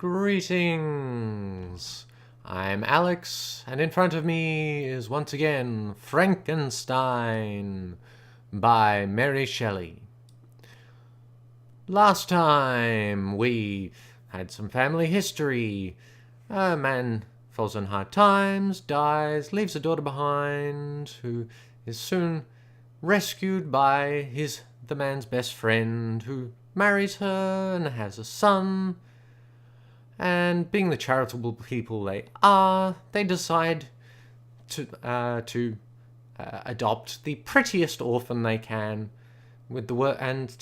Greetings! I'm Alex, and in front of me is once again Frankenstein by Mary Shelley. Last time we had some family history. A man falls on hard times, dies, leaves a daughter behind, who is soon rescued by the man's best friend, who marries her and has a son. And being the charitable people they are, they decide to adopt the prettiest orphan they can, with the and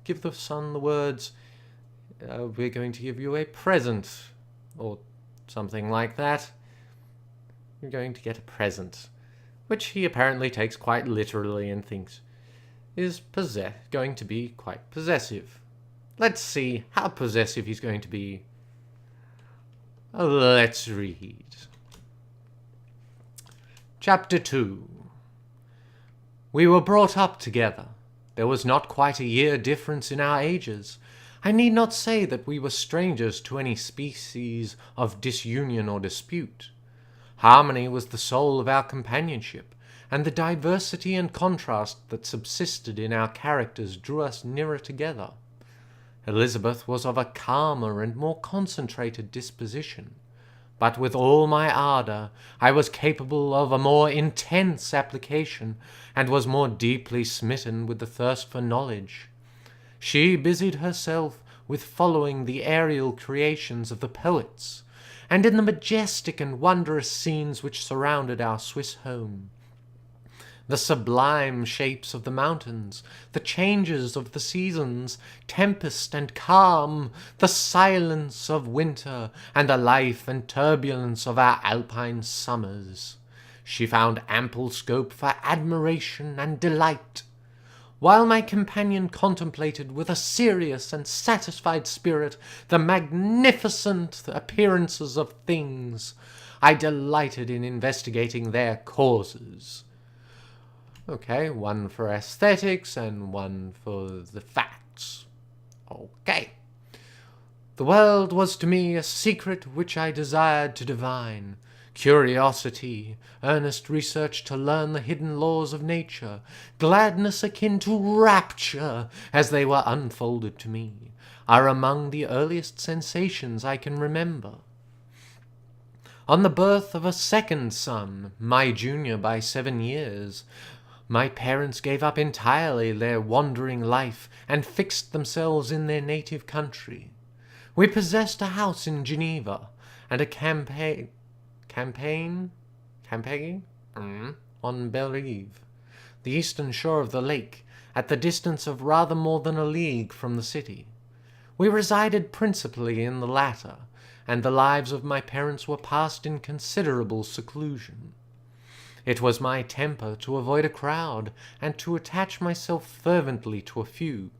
give the son the words, "We're going to give you a present," or something like that. You're going to get a present, which he apparently takes quite literally and thinks is going to be quite possessive. Let's see how possessive he's going to be. Let's read. Chapter 2. We were brought up together. There was not quite a year difference in our ages. I need not say that we were strangers to any species of disunion or dispute. Harmony was the soul of our companionship, and the diversity and contrast that subsisted in our characters drew us nearer together. Elizabeth was of a calmer and more concentrated disposition, but with all my ardour I was capable of a more intense application, and was more deeply smitten with the thirst for knowledge. She busied herself with following the aerial creations of the poets, and in the majestic and wondrous scenes which surrounded our Swiss home. The sublime shapes of the mountains, the changes of the seasons, tempest and calm, the silence of winter, and the life and turbulence of our alpine summers. She found ample scope for admiration and delight, while my companion contemplated with a serious and satisfied spirit the magnificent appearances of things. I delighted in investigating their causes. Okay, one for aesthetics and one for the facts. Okay. The world was to me a secret which I desired to divine. Curiosity, earnest research to learn the hidden laws of nature, gladness akin to rapture as they were unfolded to me, are among the earliest sensations I can remember. On the birth of a second son, my junior by 7 years, my parents gave up entirely their wandering life and fixed themselves in their native country. We possessed a house in Geneva and a campaign on Belle-Rive, the eastern shore of the lake, at the distance of rather more than a league from the city. We resided principally in the latter, and the lives of my parents were passed in considerable seclusion. It was my temper to avoid a crowd, and to attach myself fervently to a few.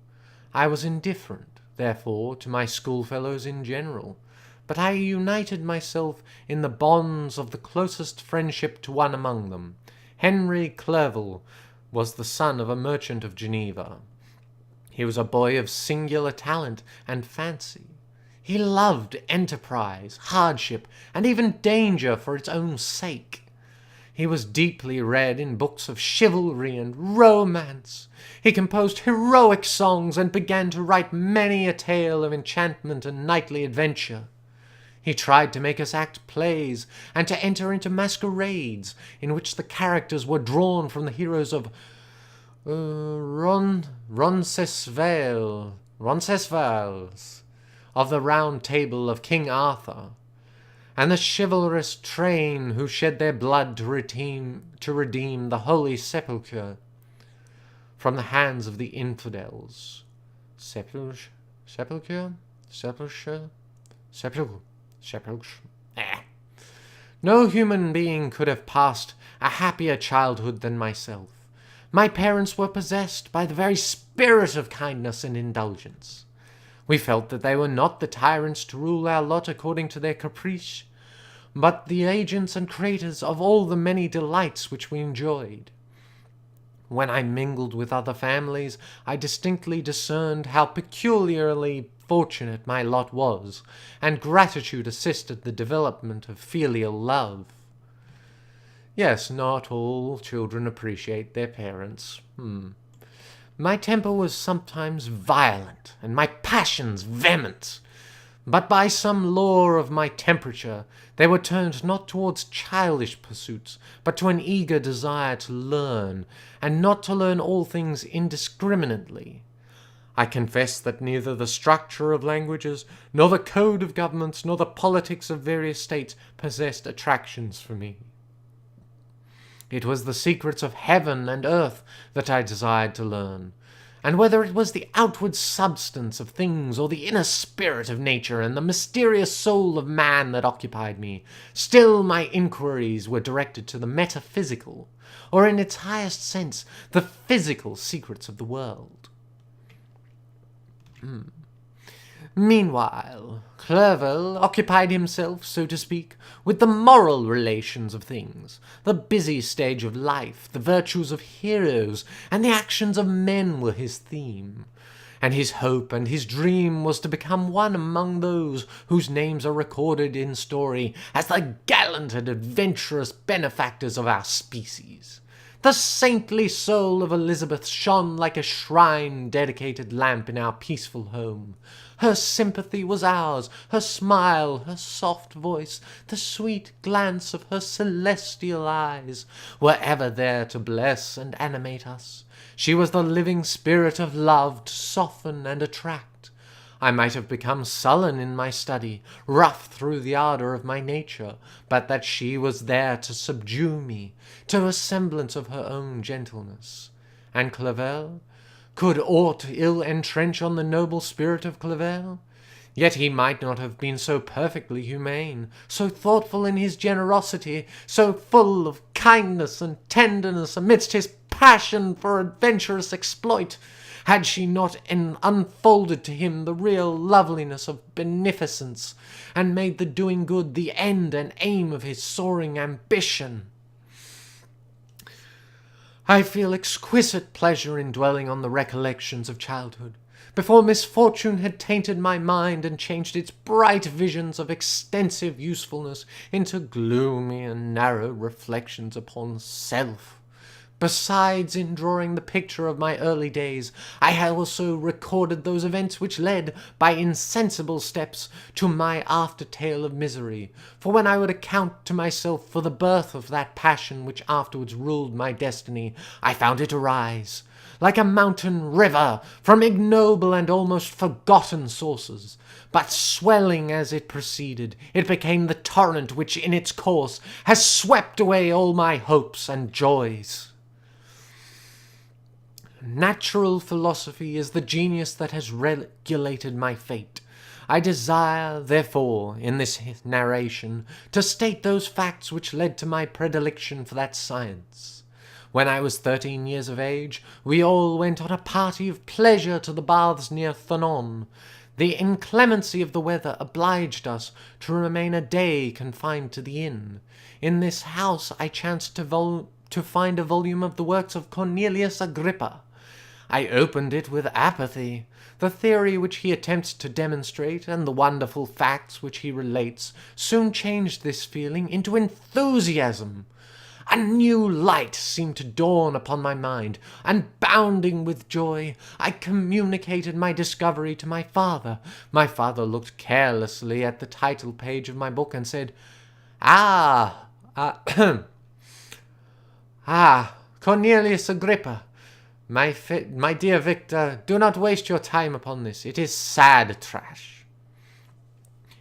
I was indifferent, therefore, to my schoolfellows in general, but I united myself in the bonds of the closest friendship to one among them. Henry Clerval was the son of a merchant of Geneva. He was a boy of singular talent and fancy. He loved enterprise, hardship, and even danger for its own sake. He was deeply read in books of chivalry and romance. He composed heroic songs and began to write many a tale of enchantment and knightly adventure. He tried to make us act plays and to enter into masquerades in which the characters were drawn from the heroes of Roncesvalles, of the Round Table of King Arthur, and the chivalrous train who shed their blood to redeem the Holy Sepulchre from the hands of the infidels. Sepulchre. No human being could have passed a happier childhood than myself. My parents were possessed by the very spirit of kindness and indulgence. We felt that they were not the tyrants to rule our lot according to their caprice, but the agents and creators of all the many delights which we enjoyed. When I mingled with other families, I distinctly discerned how peculiarly fortunate my lot was, and gratitude assisted the development of filial love. Yes, not all children appreciate their parents. My temper was sometimes violent, and my passions vehement. But by some law of my temperature, they were turned not towards childish pursuits, but to an eager desire to learn, and not to learn all things indiscriminately. I confess that neither the structure of languages, nor the code of governments, nor the politics of various states possessed attractions for me. It was the secrets of heaven and earth that I desired to learn, and whether it was the outward substance of things or the inner spirit of nature and the mysterious soul of man that occupied me, still my inquiries were directed to the metaphysical, or in its highest sense, the physical secrets of the world. Meanwhile, Clerval occupied himself, so to speak, with the moral relations of things. The busy stage of life, the virtues of heroes, and the actions of men were his theme. And his hope and his dream was to become one among those whose names are recorded in story as the gallant and adventurous benefactors of our species. The saintly soul of Elizabeth shone like a shrine-dedicated lamp in our peaceful home. Her sympathy was ours, her smile, her soft voice, the sweet glance of her celestial eyes were ever there to bless and animate us. She was the living spirit of love to soften and attract. I might have become sullen in my study, rough through the ardour of my nature, but that she was there to subdue me, to a semblance of her own gentleness. And Clerval? Could aught ill entrench on the noble spirit of Clerval? Yet he might not have been so perfectly humane, so thoughtful in his generosity, so full of kindness and tenderness amidst his passion for adventurous exploit, had she not unfolded to him the real loveliness of beneficence, and made the doing good the end and aim of his soaring ambition. I feel exquisite pleasure in dwelling on the recollections of childhood, before misfortune had tainted my mind and changed its bright visions of extensive usefulness into gloomy and narrow reflections upon self. Besides, in drawing the picture of my early days, I had also recorded those events which led, by insensible steps, to my after-tale of misery. For when I would account to myself for the birth of that passion which afterwards ruled my destiny, I found it arise, like a mountain river, from ignoble and almost forgotten sources. But swelling as it proceeded, it became the torrent which in its course has swept away all my hopes and joys. Natural philosophy is the genius that has regulated my fate. I desire, therefore, in this narration, to state those facts which led to my predilection for that science. When I was 13 years of age, we all went on a party of pleasure to the baths near Thonon. The inclemency of the weather obliged us to remain a day confined to the inn. In this house I chanced to find a volume of the works of Cornelius Agrippa. I opened it with apathy. The theory which he attempts to demonstrate, and the wonderful facts which he relates, soon changed this feeling into enthusiasm. A new light seemed to dawn upon my mind, and bounding with joy, I communicated my discovery to my father. My father looked carelessly at the title page of my book and said, Cornelius Agrippa. My dear Victor, do not waste your time upon this. It is sad trash.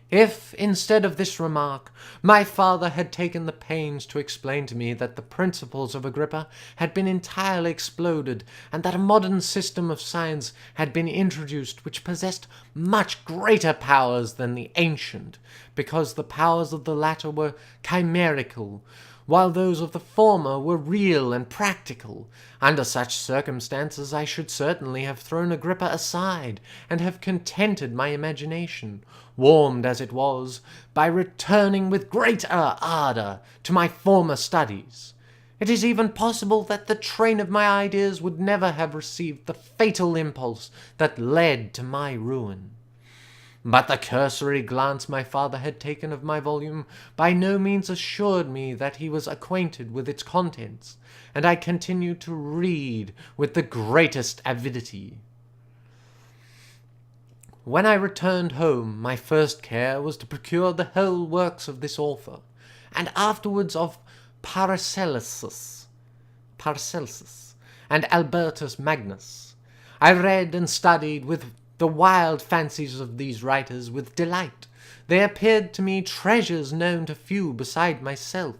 If, instead of this remark, my father had taken the pains to explain to me that the principles of Agrippa had been entirely exploded, and that a modern system of science had been introduced which possessed much greater powers than the ancient, because the powers of the latter were chimerical, while those of the former were real and practical. Under such circumstances I should certainly have thrown Agrippa aside, and have contented my imagination, warmed as it was, by returning with greater ardour to my former studies. It is even possible that the train of my ideas would never have received the fatal impulse that led to my ruin. But the cursory glance my father had taken of my volume by no means assured me that he was acquainted with its contents, and I continued to read with the greatest avidity. When I returned home, my first care was to procure the whole works of this author, and afterwards of Paracelsus and Albertus Magnus. I read and studied with the wild fancies of these writers with delight. They appeared to me treasures known to few beside myself.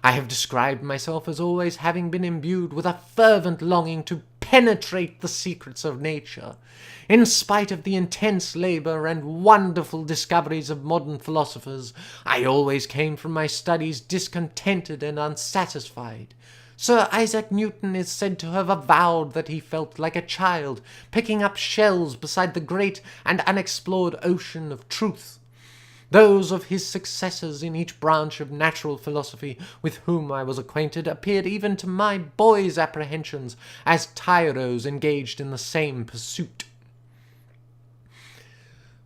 I have described myself as always having been imbued with a fervent longing to penetrate the secrets of nature. In spite of the intense labour and wonderful discoveries of modern philosophers, I always came from my studies discontented and unsatisfied. Sir Isaac Newton is said to have avowed that he felt like a child picking up shells beside the great and unexplored ocean of truth. Those of his successors in each branch of natural philosophy with whom I was acquainted appeared even to my boy's apprehensions as tyros engaged in the same pursuit.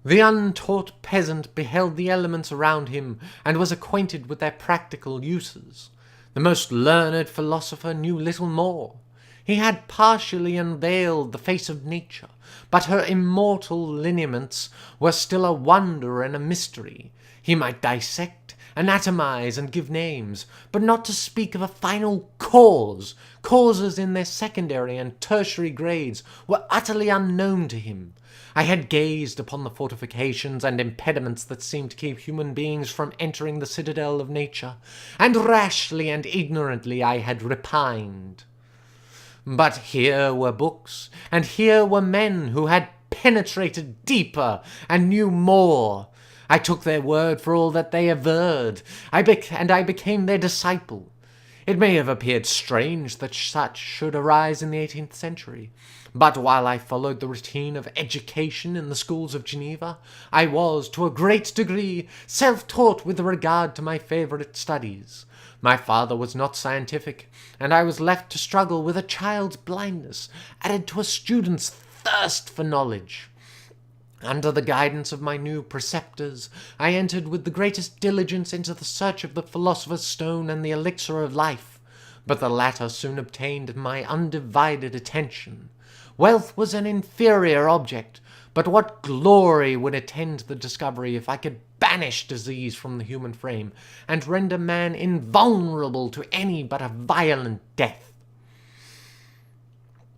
The untaught peasant beheld the elements around him and was acquainted with their practical uses. The most learned philosopher knew little more. He had partially unveiled the face of nature, but her immortal lineaments were still a wonder and a mystery. He might dissect, anatomize, and give names, but not to speak of a final cause. Causes in their secondary and tertiary grades were utterly unknown to him. I had gazed upon the fortifications and impediments that seemed to keep human beings from entering the citadel of nature, and rashly and ignorantly I had repined. But here were books, and here were men who had penetrated deeper and knew more. I took their word for all that they averred, and I became their disciple. It may have appeared strange that such should arise in the 18th century, but while I followed the routine of education in the schools of Geneva, I was, to a great degree, self-taught with regard to my favourite studies. My father was not scientific, and I was left to struggle with a child's blindness, added to a student's thirst for knowledge. Under the guidance of my new preceptors, I entered with the greatest diligence into the search of the philosopher's stone and the elixir of life, but the latter soon obtained my undivided attention. Wealth was an inferior object, but what glory would attend the discovery if I could banish disease from the human frame, and render man invulnerable to any but a violent death?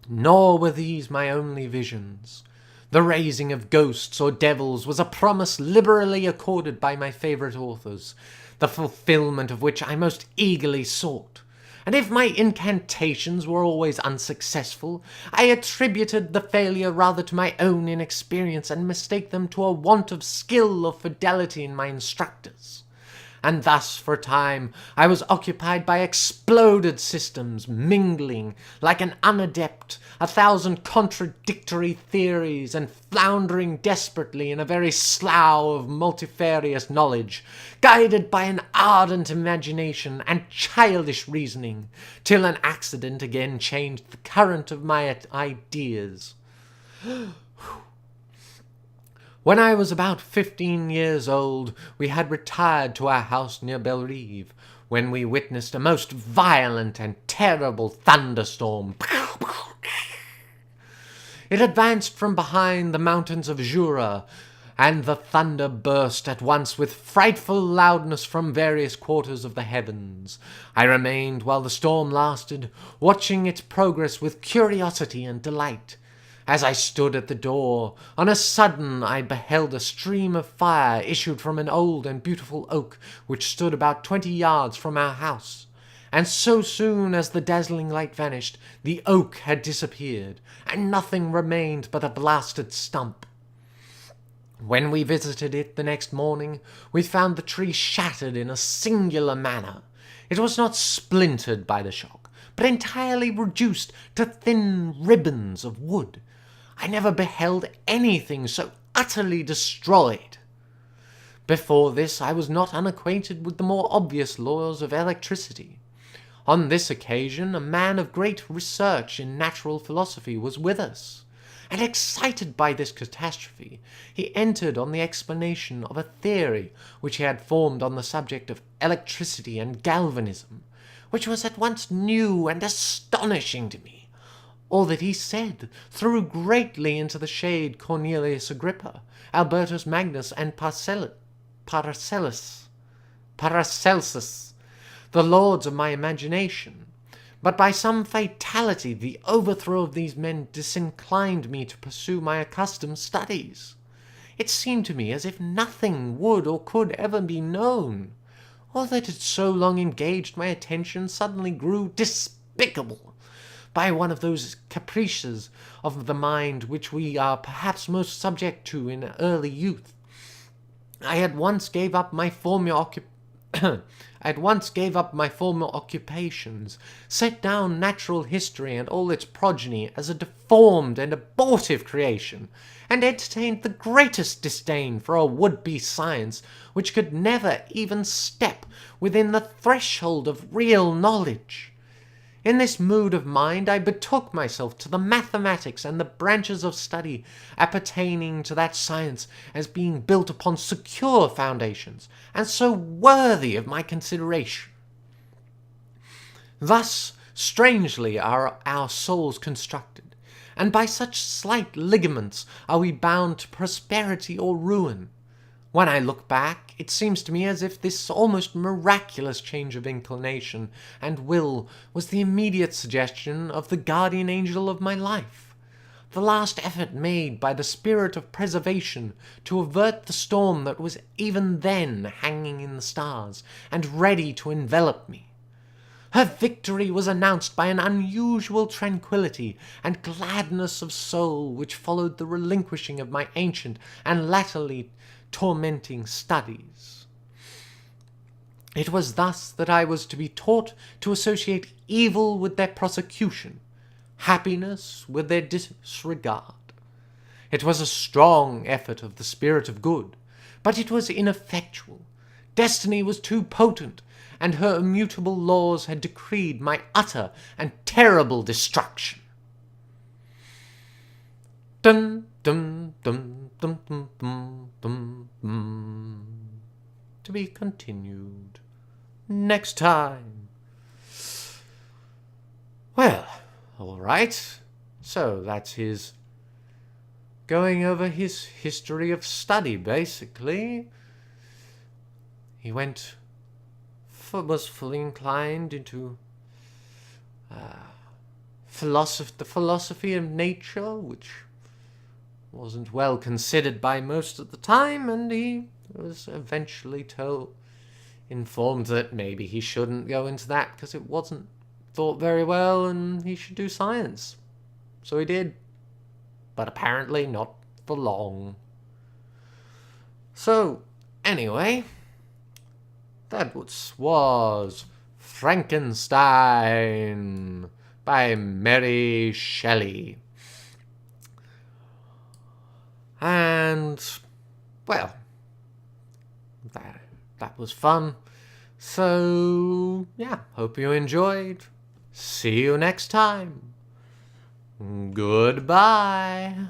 Nor were these my only visions. The raising of ghosts or devils was a promise liberally accorded by my favourite authors, the fulfilment of which I most eagerly sought. And if my incantations were always unsuccessful, I attributed the failure rather to my own inexperience and mistake them to a want of skill or fidelity in my instructors. And thus, for a time, I was occupied by exploded systems, mingling, like an unadept, 1,000 contradictory theories, and floundering desperately in a very slough of multifarious knowledge, guided by an ardent imagination and childish reasoning, till an accident again changed the current of my ideas. When I was about 15 years old, we had retired to our house near Bellerive, when we witnessed a most violent and terrible thunderstorm. It advanced from behind the mountains of Jura, and the thunder burst at once with frightful loudness from various quarters of the heavens. I remained while the storm lasted, watching its progress with curiosity and delight. As I stood at the door, on a sudden I beheld a stream of fire issued from an old and beautiful oak which stood about 20 yards from our house. And so soon as the dazzling light vanished, the oak had disappeared, and nothing remained but a blasted stump. When we visited it the next morning, we found the tree shattered in a singular manner. It was not splintered by the shock, but entirely reduced to thin ribbons of wood. I never beheld anything so utterly destroyed. Before this, I was not unacquainted with the more obvious laws of electricity. On this occasion, a man of great research in natural philosophy was with us, and excited by this catastrophe, he entered on the explanation of a theory which he had formed on the subject of electricity and galvanism, which was at once new and astonishing to me. All that he said threw greatly into the shade Cornelius Agrippa, Albertus Magnus, and Paracelsus, the lords of my imagination. But by some fatality the overthrow of these men disinclined me to pursue my accustomed studies. It seemed to me as if nothing would or could ever be known. All that had so long engaged my attention suddenly grew despicable, by one of those caprices of the mind which we are perhaps most subject to in early youth. I at once gave up my former occupations, set down natural history and all its progeny as a deformed and abortive creation, and entertained the greatest disdain for a would-be science which could never even step within the threshold of real knowledge. In this mood of mind I betook myself to the mathematics and the branches of study appertaining to that science as being built upon secure foundations, and so worthy of my consideration. Thus strangely are our souls constructed, and by such slight ligaments are we bound to prosperity or ruin. When I look back, it seems to me as if this almost miraculous change of inclination and will was the immediate suggestion of the guardian angel of my life, the last effort made by the spirit of preservation to avert the storm that was even then hanging in the stars and ready to envelop me. Her victory was announced by an unusual tranquillity and gladness of soul which followed the relinquishing of my ancient and latterly tormenting studies. It was thus that I was to be taught to associate evil with their prosecution, happiness with their disregard. It was a strong effort of the spirit of good, but it was ineffectual. Destiny was too potent, and her immutable laws had decreed my utter and terrible destruction. Dun, dun, dun, dun, dun, dun, dun, dun. To be continued next time. Well, all right. So that's his going over his history of study, basically. He was fully inclined into the philosophy of nature, which wasn't well considered by most at the time, and he was eventually informed that maybe he shouldn't go into that because it wasn't thought very well and he should do science. So he did, but apparently not for long. So, anyway, that was Frankenstein by Mary Shelley. And, well, that was fun. So, yeah, hope you enjoyed. See you next time. Goodbye.